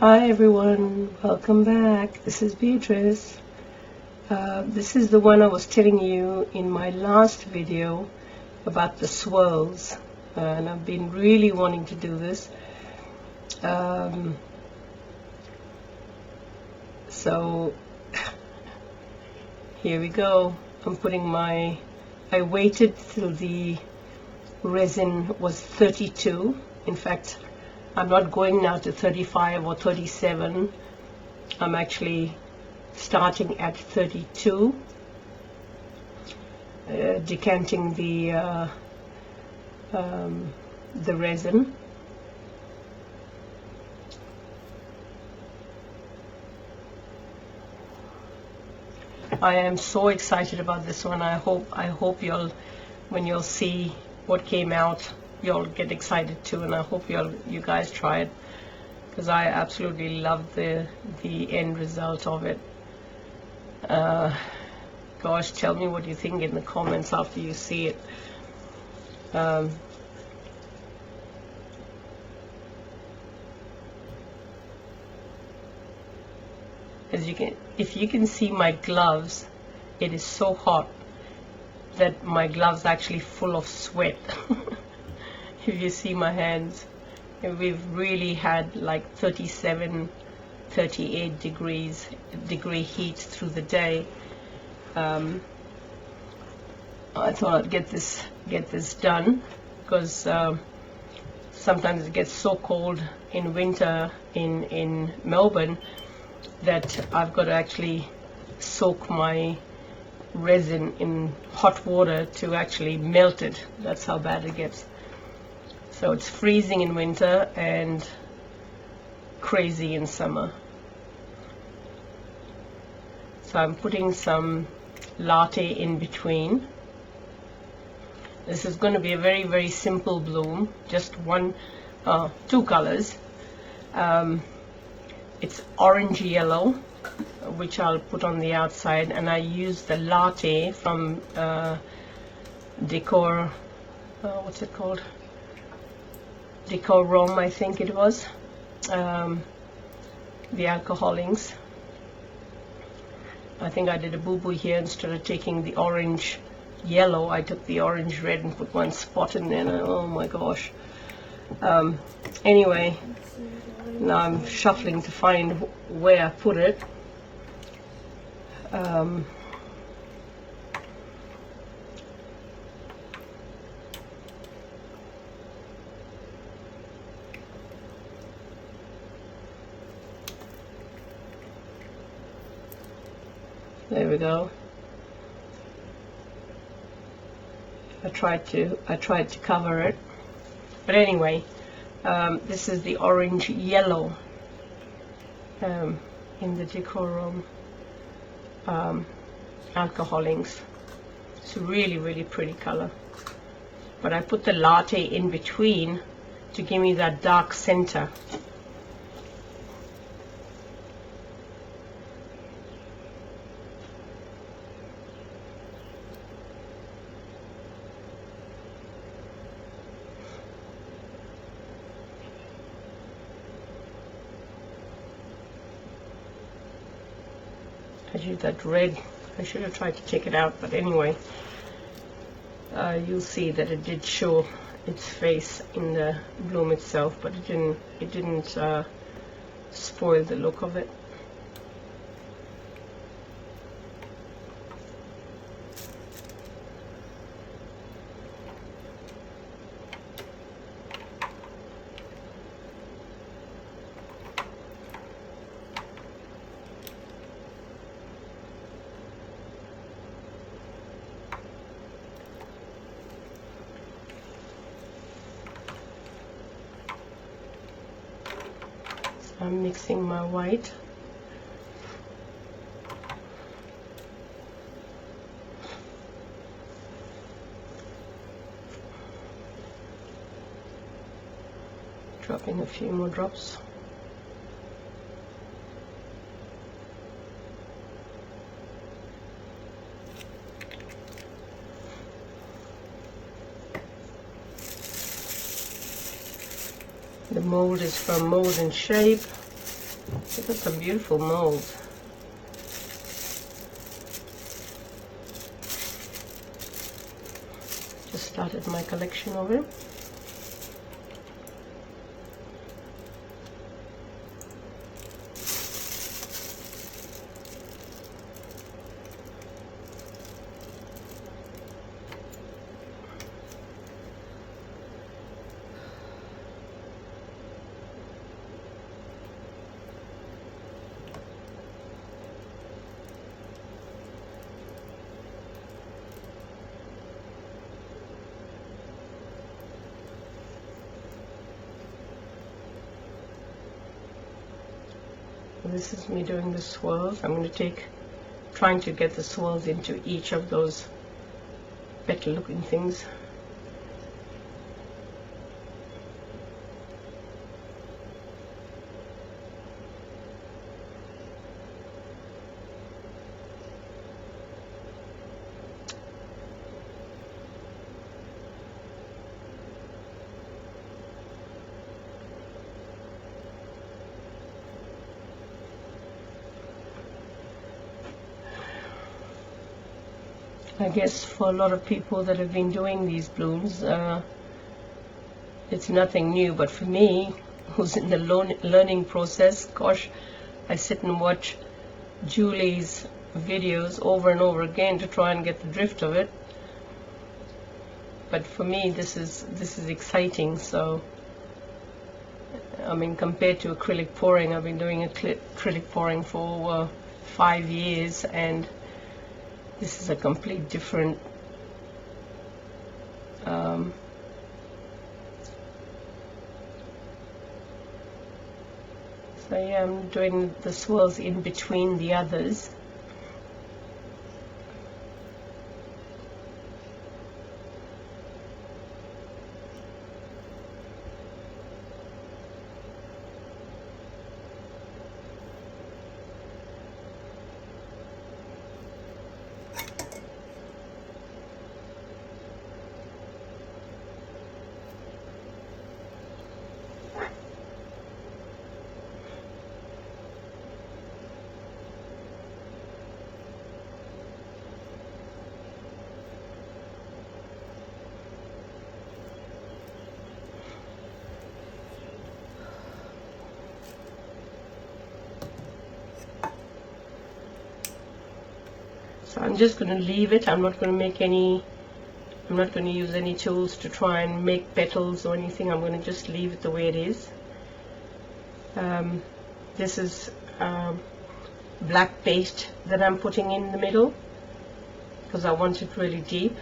Hi everyone, welcome back. This is Beatrice. This is the one I was telling you in my last video about the swirls, and I've been really wanting to do this. So here we go. I waited till the resin was 32. In fact, I'm not going now to 35 or 37. I'm actually starting at 32, decanting the resin. I am so excited about this one. I hope when you'll see what came out, you'll get excited too, and I hope you guys try it, because I absolutely love the end result of it. Gosh, tell me what you think in the comments after you see it. If you can see my gloves, it is so hot that my gloves are actually full of sweat. If you see my hands, we've really had like 37, 38 degree heat through the day. I thought I'd get this done, because sometimes it gets so cold in winter in Melbourne that I've got to actually soak my resin in hot water to actually melt it. That's how bad it gets. So it's freezing in winter and crazy in summer. So I'm putting some latte in between. This is going to be a very, very simple bloom, just two colors. It's orange yellow, which I'll put on the outside, and I use the latte from Decor, what's it called? Decor Rome, I think it was, the alcohol inks. I think I did a boo-boo here. Instead of taking the orange yellow, I took the orange red and put one spot in there, and oh my gosh. Anyway, now I'm shuffling to find where I put it. There we go. I tried to cover it, but anyway, this is the orange yellow in the Decorum alcohol inks. It's a really, really pretty color, but I put the latte in between to give me that dark center. I did that red. I should have tried to take it out, but anyway, you'll see that it did show its face in the bloom itself, but it didn't spoil the look of it. I'm mixing my white. Dropping a few more drops. The mold is from Mold and Shape. These are some beautiful molds. Just started my collection of it. This is me doing the swirls. I'm going to trying to get the swirls into each of those better looking things. I guess for a lot of people that have been doing these blooms, it's nothing new, but for me, who's in the learning process, gosh, I sit and watch Julie's videos over and over again to try and get the drift of it. But for me, this is exciting. So I mean, compared to acrylic pouring, I've been doing acrylic pouring for over 5 years, and this is a complete different so yeah, I'm doing the swirls in between the others. So I'm just going to leave it. I'm not going to use any tools to try and make petals or anything. I'm going to just leave it the way it is. This is black paste that I'm putting in the middle because I want it really deep.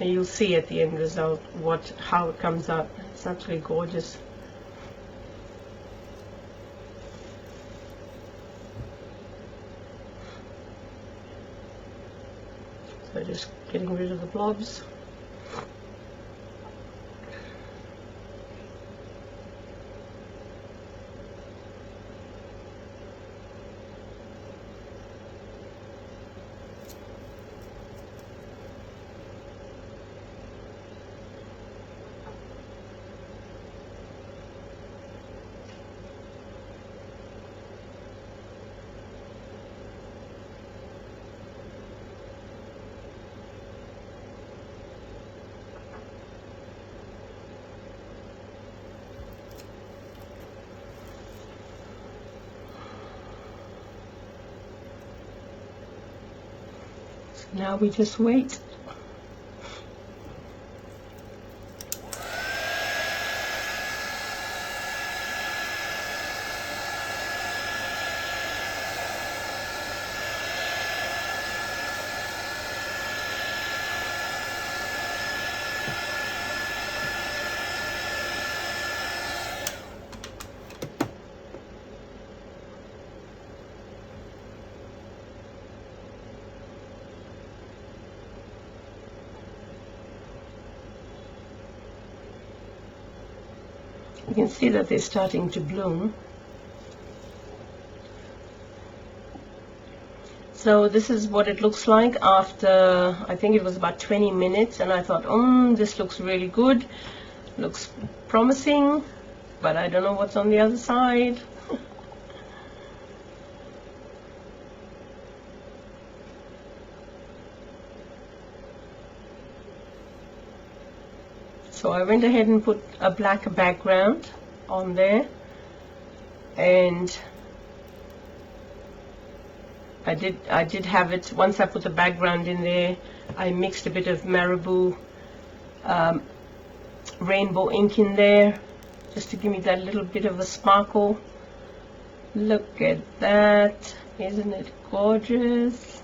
And you'll see at the end result how it comes out. It's absolutely gorgeous. So just getting rid of the blobs. Now we just wait. You can see that they're starting to bloom. So this is what it looks like after, I think it was about 20 minutes, and I thought, this looks really good, looks promising, but I don't know what's on the other side. So I went ahead and put a black background on there, and I did have it, once I put the background in there, I mixed a bit of Marabou rainbow ink in there just to give me that little bit of a sparkle. Look at that, isn't it gorgeous?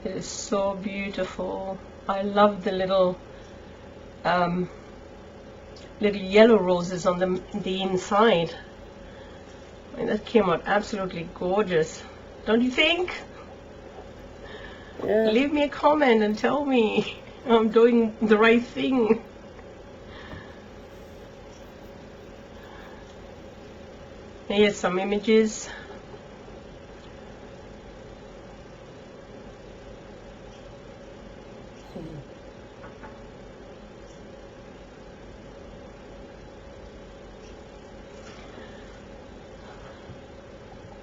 It is so beautiful. I love the little yellow roses on the inside. And that came out absolutely gorgeous, don't you think? Yeah. Leave me a comment and tell me I'm doing the right thing. Here's some images.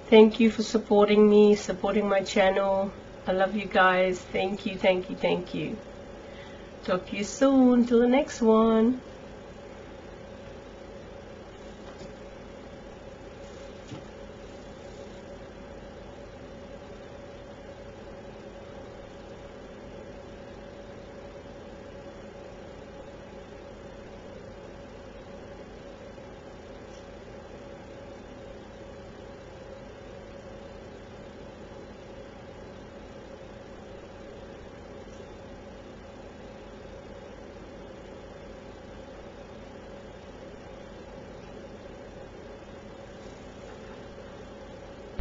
Thank you for supporting me, supporting my channel. I love you guys. Thank you, thank you, thank you. Talk to you soon. Till the next one.